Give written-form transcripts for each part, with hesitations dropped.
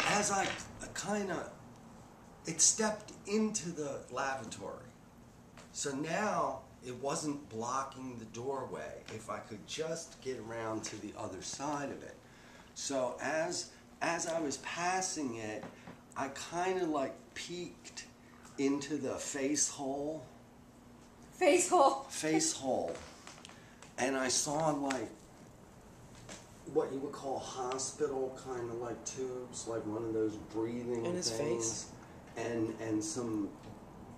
as I kind of, it stepped into the lavatory. So now it wasn't blocking the doorway if I could just get around to the other side of it. So as I was passing it, I kind of like peeked into the face hole. Face hole. Face hole. And I saw like what you would call hospital kind of like tubes, like one of those breathing in his things. face. And some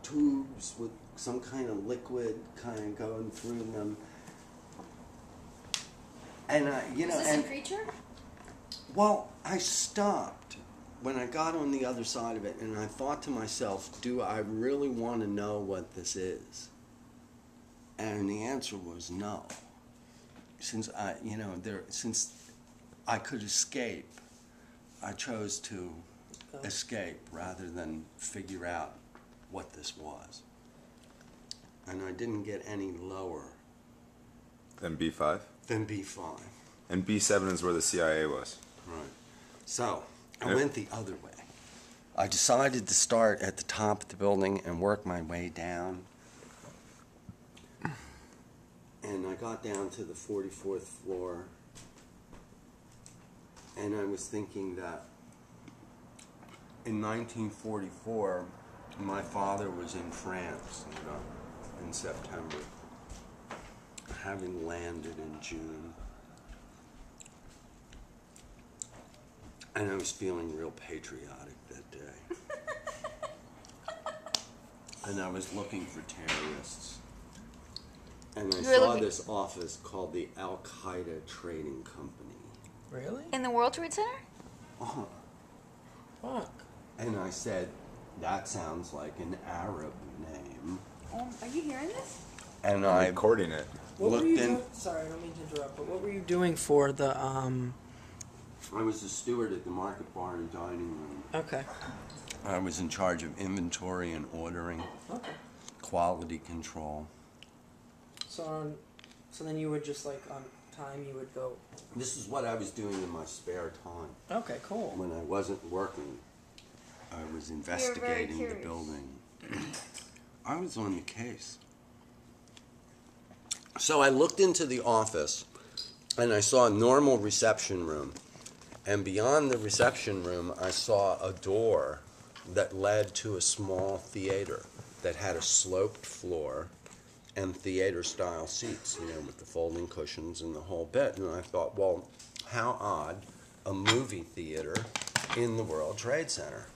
tubes with some kind of liquid kind of going through them. And Is this a creature? Well, I stopped when I got on the other side of it, and I thought to myself, do I really want to know what this is? And the answer was no. Since I could escape, I chose to escape rather than figure out what this was. And I didn't get any lower Than B5? than B5. And B7 is where the CIA was. Right. So I went the other way. I decided to start at the top of the building and work my way down. And I got down to the 44th floor. And I was thinking that in 1944, my father was in France, in September, having landed in June. And I was feeling real patriotic that day. And I was looking for terrorists. And I saw this office called the Al-Qaeda Trading Company. Really? In the World Trade Center? Uh-huh. Fuck. And I said, that sounds like an Arab name. Are you hearing this? And I'm I recording it. What looked were you in. doing? Sorry, I don't mean to interrupt, but what were you doing for the, I was a steward at the Market Bar and Dining Room. Okay. I was in charge of inventory and ordering, Okay. quality control. So then you would just, like, on time, you would go... This is what I was doing in my spare time. Okay, cool. When I wasn't working, I was investigating the curious. building. I was on the case. So I looked into the office, and I saw a normal reception room. And beyond the reception room, I saw a door that led to a small theater that had a sloped floor and theater-style seats, with the folding cushions and the whole bit. And I thought, well, how odd, a movie theater in the World Trade Center.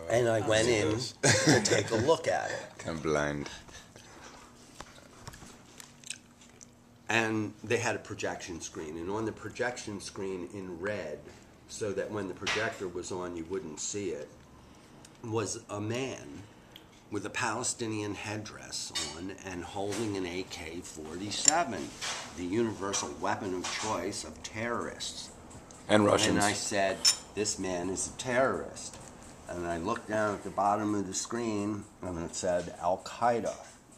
And I went in to take a look at it. I'm blind. And they had a projection screen. And on the projection screen in red, so that when the projector was on you wouldn't see it, was a man with a Palestinian headdress on and holding an AK-47, the universal weapon of choice of terrorists. And Russians. And I said, this man is a terrorist. And I looked down at the bottom of the screen, and it said Al-Qaeda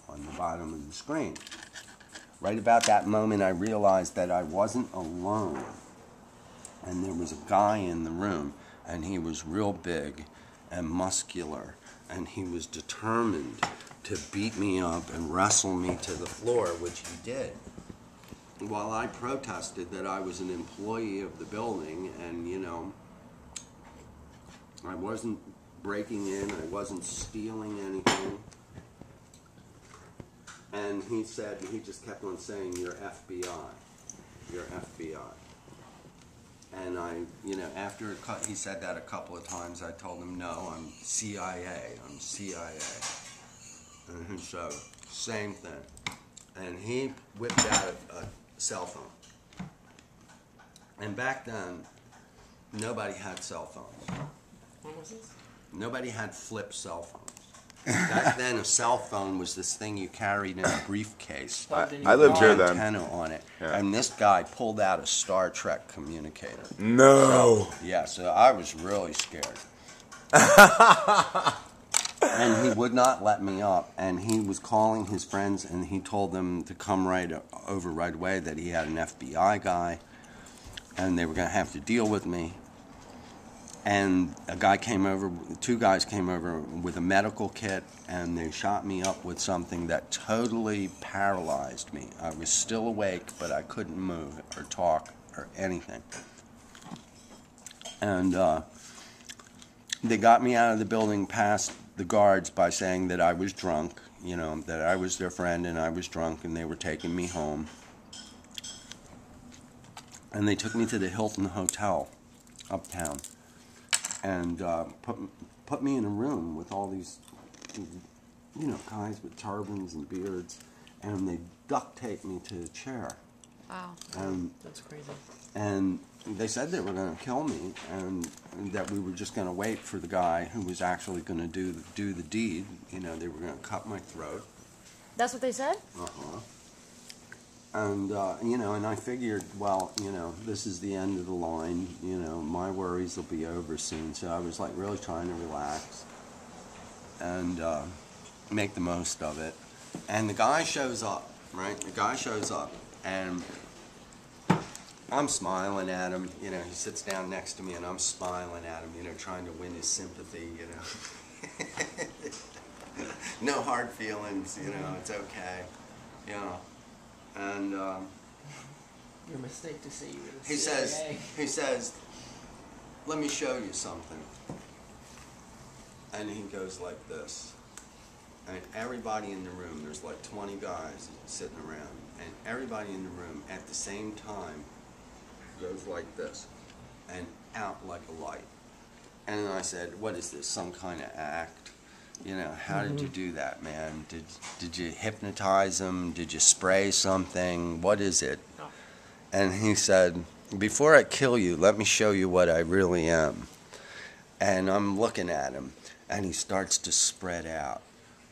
on the bottom of the screen. Right about that moment, I realized that I wasn't alone. And there was a guy in the room, and he was real big and muscular, and he was determined to beat me up and wrestle me to the floor, which he did. While I protested that I was an employee of the building, and, I wasn't breaking in, I wasn't stealing anything. And he just kept on saying, you're FBI. You're FBI. And after he said that a couple of times, I told him, no, I'm CIA. I'm CIA. And he said, same thing. And he whipped out a cell phone. And back then, nobody had cell phones. What was this? Nobody had flip cell phones. Back then, a cell phone was this thing you carried in a briefcase. I lived here then. Antenna on it, Yeah. and this guy pulled out a Star Trek communicator. No. So I was really scared. And he would not let me up, and he was calling his friends, and he told them to come right over right away, that he had an FBI guy, and they were going to have to deal with me. And two guys came over with a medical kit, and they shot me up with something that totally paralyzed me. I was still awake, but I couldn't move or talk or anything. And they got me out of the building past the guards by saying that I was drunk, that I was their friend and I was drunk, and they were taking me home. And they took me to the Hilton Hotel uptown. And put me in a room with all these, guys with turbans and beards, and they duct taped me to a chair. Wow. And That's crazy. And they said they were going to kill me, and that we were just going to wait for the guy who was actually going to do the deed. They were going to cut my throat. That's what they said? Uh-huh. And, and I figured, well, this is the end of the line. My worries will be over soon. So I was, really trying to relax and make the most of it. And the guy shows up, right? The guy shows up, and I'm smiling at him. He sits down next to me, and I'm smiling at him, trying to win his sympathy, No hard feelings, it's okay, And Your mistake to say you were the he CIA. says, let me show you something. And he goes like this. And everybody in the room, there's 20 guys sitting around, and everybody in the room at the same time goes like this and out like a light. And I said, what is this, some kind of act? How did you do that, man? Did you hypnotize him? Did you spray something? What is it? No. And he said, before I kill you, let me show you what I really am. And I'm looking at him, and he starts to spread out,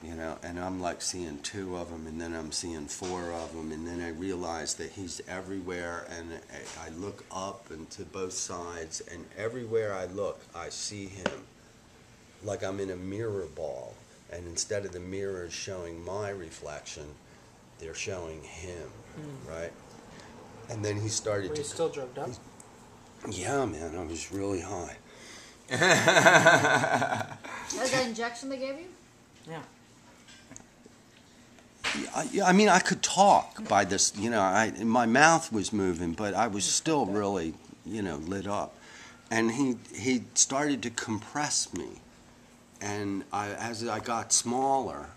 and I'm seeing 2 of them, and then I'm seeing 4 of them, and then I realize that he's everywhere, and I look up and to both sides, and everywhere I look, I see him. Like I'm in a mirror ball, and instead of the mirrors showing my reflection, they're showing him, right? And then he started Were you still drugged up? Yeah, man, I was really high. That's that injection they gave you? Yeah. I mean, I could talk by this, my mouth was moving, but I was still really, lit up. And he started to compress me. And as I got smaller,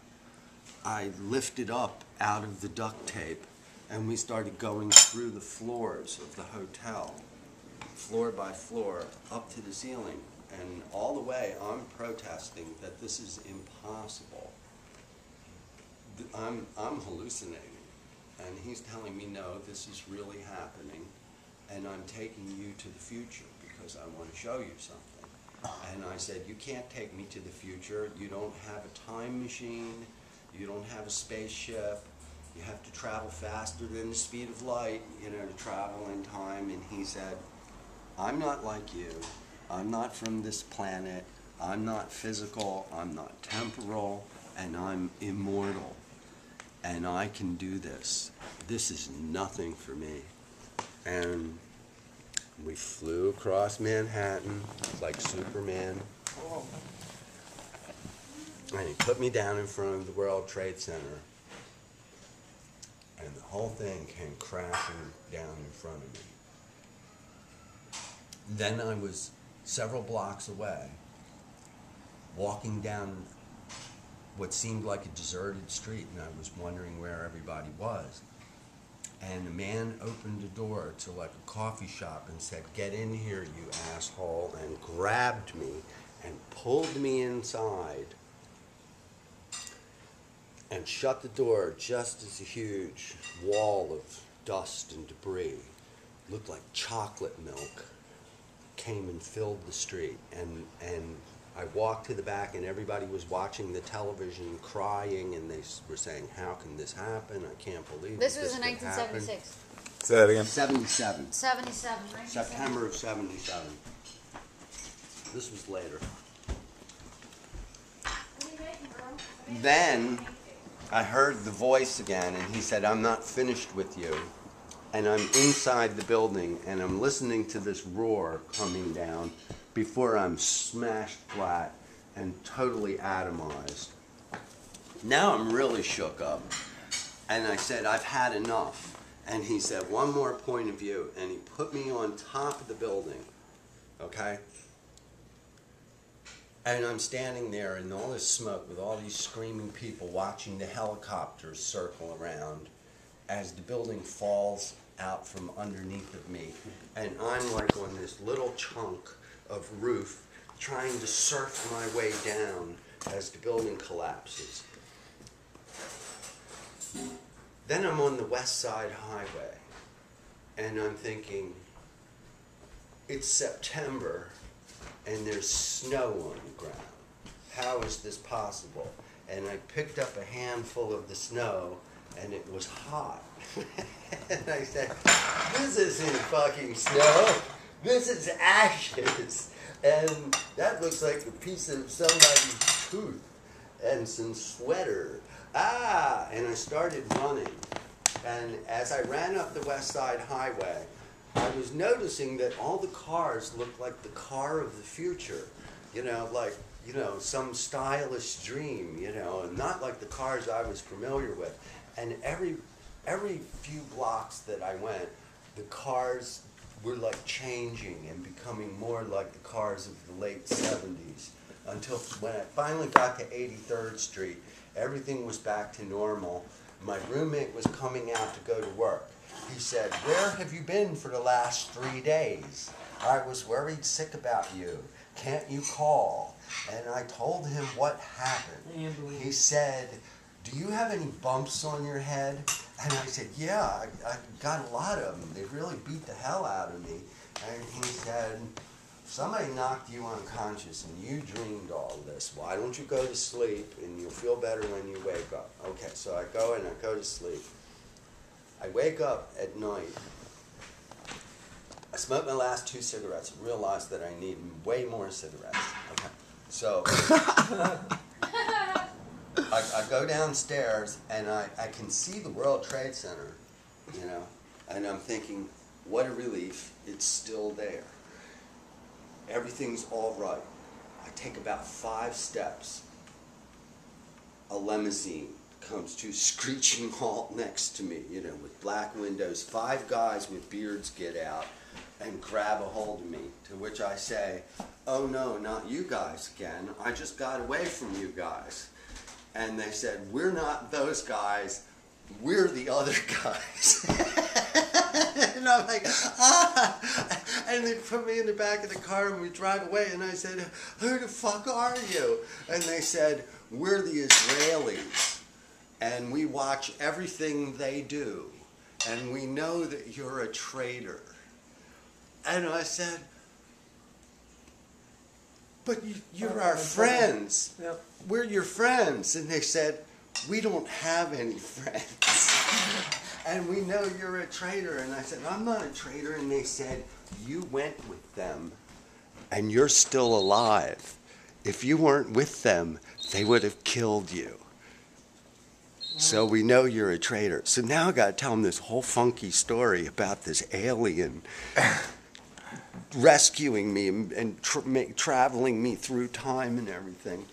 I lifted up out of the duct tape, and we started going through the floors of the hotel, floor by floor, up to the ceiling. And all the way, I'm protesting that this is impossible. I'm hallucinating. And he's telling me, no, this is really happening, and I'm taking you to the future because I want to show you something. And I said, you can't take me to the future. You don't have a time machine. You don't have a spaceship. You have to travel faster than the speed of light, to travel in time. And he said, I'm not like you. I'm not from this planet. I'm not physical. I'm not temporal. And I'm immortal. And I can do this. This is nothing for me. And we flew across Manhattan like Superman. Oh. And he put me down in front of the World Trade Center. And the whole thing came crashing down in front of me. Then I was several blocks away, walking down what seemed like a deserted street, and I was wondering where everybody was. And a man opened a door to a coffee shop and said, get in here, you asshole, and grabbed me and pulled me inside and shut the door just as a huge wall of dust and debris, looked like chocolate milk, came and filled the street. And I walked to the back, and everybody was watching the television crying, and they were saying, how can this happen? I can't believe This that was in could happen." 1976. Say that again. 77. 77, right? September of 77. This was later. What are you making, girl? Then I heard the voice again, and he said, I'm not finished with you. and I'm inside the building, and I'm listening to this roar coming down before I'm smashed flat and totally atomized. Now I'm really shook up, and I said, I've had enough. And he said, one more point of view, and he put me on top of the building, okay? And I'm standing there in all this smoke with all these screaming people watching the helicopters circle around as the building falls out from underneath of me. And I'm like on this little chunk of roof trying to surf my way down as the building collapses. Then I'm on the West Side Highway, and I'm thinking, it's September, and there's snow on the ground. How is this possible? And I picked up a handful of the snow, and it was hot. And I said, this isn't fucking snow. This is ashes. And that looks like a piece of somebody's tooth and some sweater. And I started running. And as I ran up the West Side Highway, I was noticing that all the cars looked like the car of the future. You know, like, you know, some stylish dream, you know, and not like the cars I was familiar with. And every few blocks that I went, the cars were like changing and becoming more like the cars of the late 70s. Until when I finally got to 83rd Street, everything was back to normal. My roommate was coming out to go to work. He said, where have you been for the last 3 days? I was worried sick about you. Can't you call? And I told him what happened. He said, do you have any bumps on your head? And I said, yeah, I got a lot of them. They really beat the hell out of me. And he said, somebody knocked you unconscious and you dreamed all this. Why don't you go to sleep and you'll feel better when you wake up? Okay, so I go and I go to sleep. I wake up at night. I smoked my last 2 cigarettes and realized that I need way more cigarettes. Okay, so I go downstairs and I can see the World Trade Center, you know, and I'm thinking, what a relief, it's still there. Everything's all right. I take about 5 steps. A limousine comes to screeching halt next to me, you know, with black windows. 5 guys with beards get out and grab a hold of me, to which I say, oh no, not you guys again. I just got away from you guys. And they said, we're not those guys, we're the other guys. And I'm like, and they put me in the back of the car and we drive away, and I said, who the fuck are you? And they said, we're the Isrealies, and we watch everything they do, and we know that you're a traitor. And I said, but you're our friends. Yep. We're your friends. And they said, we don't have any friends. And we know you're a traitor. And I said, I'm not a traitor. And they said, you went with them and you're still alive. If you weren't with them, they would have killed you. So we know you're a traitor. So now I got to tell them this whole funky story about this alien rescuing me and traveling me through time and everything.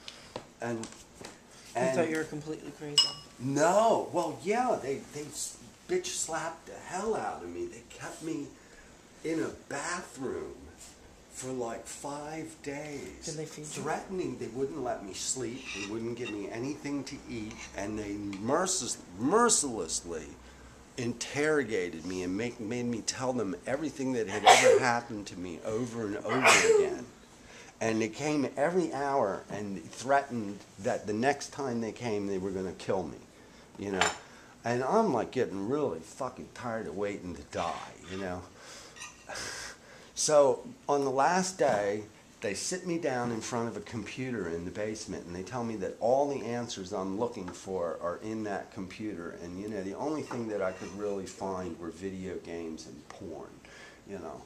And I thought you were completely crazy. no, well, yeah, they bitch slapped the hell out of me. They kept me in a bathroom for like 5 days. Did they feed you? Threatening they wouldn't let me sleep, they wouldn't give me anything to eat, and they mercilessly interrogated me and made me tell them everything that had ever happened to me over and over again. And they came every hour and threatened that the next time they came, they were going to kill me, you know. And I'm like getting really fucking tired of waiting to die, you know. So on the last day, they sit me down in front of a computer in the basement, and they tell me that all the answers I'm looking for are in that computer. And, you know, the only thing that I could really find were video games and porn, you know,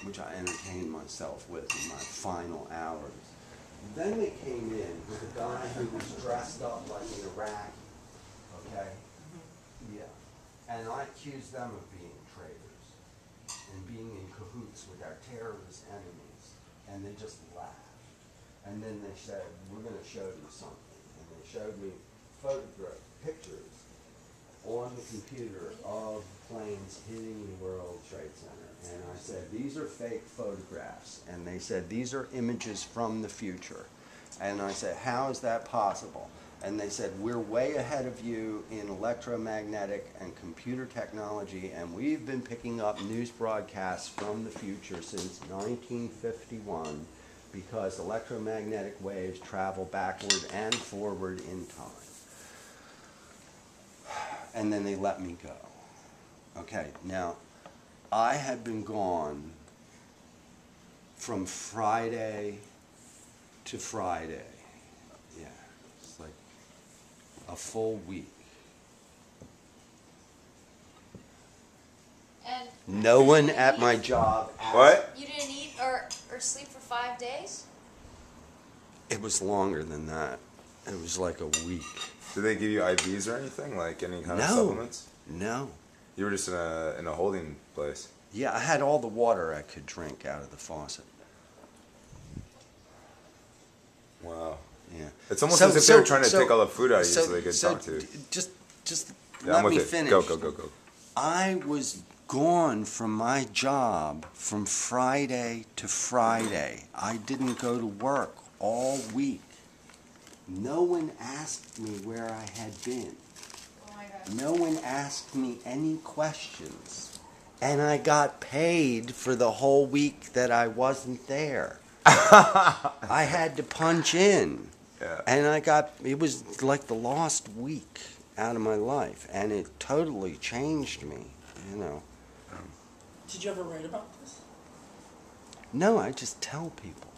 which I entertained myself with in my final hours. Then they came in with a guy who was dressed up like an Iraqi, okay? Yeah. And I accused them of being traitors and being in cahoots with our terrorist enemies. And they just laughed. And then they said, we're going to show you something. And they showed me pictures on the computer of planes hitting the World Trade Center. And I said, these are fake photographs. And they said, these are images from the future. And I said, how is that possible? And they said, we're way ahead of you in electromagnetic and computer technology, and we've been picking up news broadcasts from the future since 1951 because electromagnetic waves travel backward and forward in time. And then they let me go. Okay, now, I had been gone from Friday to Friday. Yeah, it's like a full week. And No one at my job asked. What? you didn't eat or sleep for 5 days? It was longer than that. It was like a week. Did they give you IVs or anything? Like any kind of No. supplements? No. You were just in a holding place. Yeah, I had all the water I could drink out of the faucet. Wow. Yeah. It's almost as if they were trying to take all the food out of you so they could talk to you. Just Yeah, let I'm with me it. finish. Go. I was gone from my job from Friday to Friday. I didn't go to work all week. No one asked me where I had been. Oh my God. No one asked me any questions. And I got paid for the whole week that I wasn't there. I had to punch in. Yeah. And it was like the lost week out of my life. And it totally changed me, you know. Did you ever write about this? No, I just tell people.